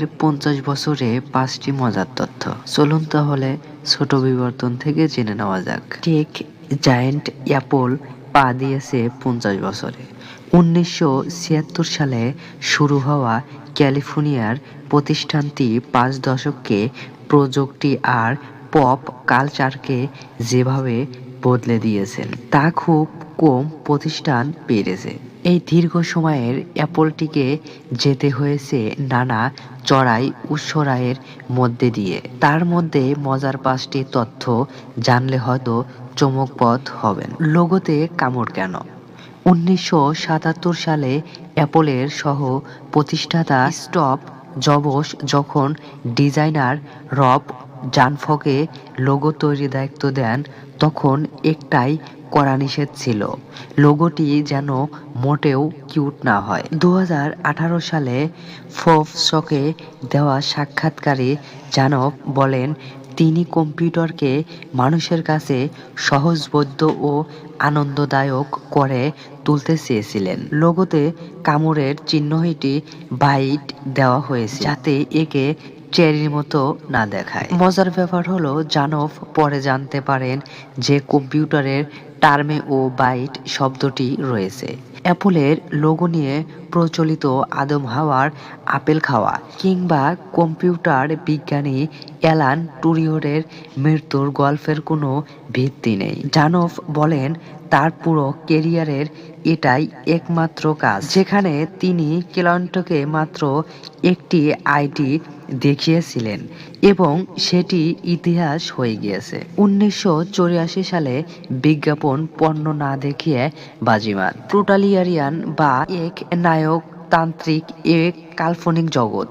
অ্যাপলের 50 বছরে 5টি মজার তথ্য। চলুন তাহলে ছোট বিবর্তন থেকে জেনে নেওয়া যাক। টেক জায়ান্ট অ্যাপল পা দিয়েছে 50 বছরে। 1976 সালে শুরু হওয়া ক্যালিফোর্নিয়ার প্রতিষ্ঠানটি 5 দশকে প্রযুক্তি আর পপ কালচারকে যেভাবে বদলে দিয়েছেন তা খুব কম প্রতিষ্ঠান পেরেছে। এই দীর্ঘ সময়ের অ্যাপলটিকে যেতে হয়েছে নানা চড়াই উৎসরাইয়ের মধ্যে দিয়ে। তার মধ্যে মজার 5টি তথ্য জানলে হয়তো চমকপ্রদ হবেন। লোগোতে কামড় কেন? 1977 সালে অ্যাপলের সহ প্রতিষ্ঠাতা স্টিভ জবস যখন ডিজাইনার রব জানফকে লোগো তৈরির দায়িত্ব দেন, তখন একটাই কড়া নিষেধ ছিল, লোগোটি যেন মোটেও কিউট না হয়। 2018 সালে ফোর্বসকে দেওয়া সাক্ষাৎকারে জানফ বলেন তিনি কম্পিউটারকে মানুষের কাছে সহজবোধ্য ও আনন্দদায়ক করে তুলতে চেয়েছিলেন। লোগোতে কামড়ের চিহ্নটি বাইট দেওয়া হয়েছে যাতে একে চেরির মতো না দেখায়। মজার ব্যাপার হলো জানফ পরে জানতে পারেন যে কম্পিউটারের টার্মে ও বাইট শব্দটি রয়েছে। অ্যাপলের লোগো নিয়ে প্রচলিত আদম হাওয়ার আপেল খাওয়া কিংবা কম্পিউটার বিজ্ঞানী অ্যালান টুরিংয়ের মৃত্যুর গল্পের কোনো ভিত্তি নেই। জানফ বলেন তার পুরো ক্যারিয়ারের এটাই একমাত্র কাজ যেখানে তিনি ক্লায়েন্টকে মাত্র একটি আইডি দেখিয়েছিলেন এবং সেটি ইতিহাস হয়ে গিয়েছে। 1984 সালে বিজ্ঞাপন পণ্য না দেখিয়ে বাজিমাত। টোটালিয়ারিয়ান বা এক নায়ক তান্ত্রিক এক কাল্পনিক জগৎ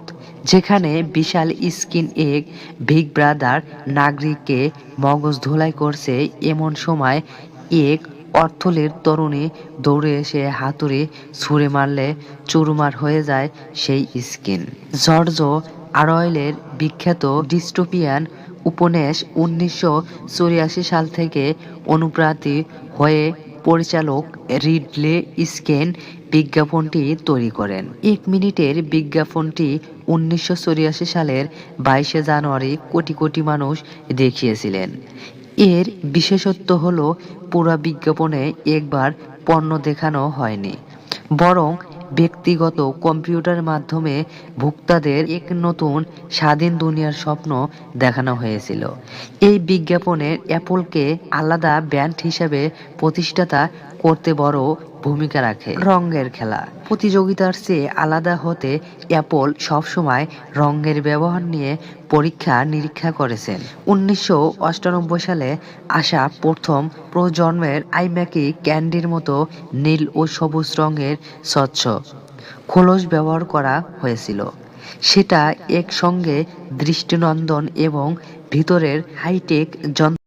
যেখানে বিশাল স্ক্রিন এক বিগ ব্রাদার নাগরিককে মগজ ধোলাই করছে। এমন সময় এক অর্থলীর তরুণী দৌড়ে এসে হাতুড়ি ছুঁড়ে মারলে চুরমার হয়ে যায় সেই স্ক্রিন। জর্জ অরওয়েলের বিখ্যাত ডিস্টোপিয়ান উপন্যাস 1984 সাল থেকে অনুপ্রাণিত হয়ে পরিচালক রিডলে স্কট বিজ্ঞাপনটি তৈরি করেন। 1 মিনিটের বিজ্ঞাপনটি 1984 সালের 22 জানুয়ারি কোটি কোটি মানুষ দেখিয়েছিলেন। এর বিশেষত্ব হলো পুরো বিজ্ঞাপনে একবার পণ্য দেখানো হয়নি, বরং ব্যক্তিগত কম্পিউটারের মাধ্যমে ভোক্তাদের এক নতুন স্বাধীন দুনিয়ার স্বপ্ন দেখানো হয়েছিল। এই বিজ্ঞাপনে অ্যাপলকে আলাদা ব্র্যান্ড হিসেবে প্রতিষ্ঠাতা করতে বড় ভূমিকা রাখে। রঙের খেলা। প্রতিযোগিতার চেয়ে আলাদা হতে অ্যাপল সবসময় রঙের ব্যবহার নিয়ে পরীক্ষা নিরীক্ষা করেছেন। 1998 সালে আসা প্রথম প্রজন্মের আইম্যাকে ক্যান্ডির মতো নীল ও সবুজ রঙের স্বচ্ছ খোলস ব্যবহার করা হয়েছিল। সেটা একসঙ্গে দৃষ্টিনন্দন এবং ভিতরের হাইটেক যন্ত্র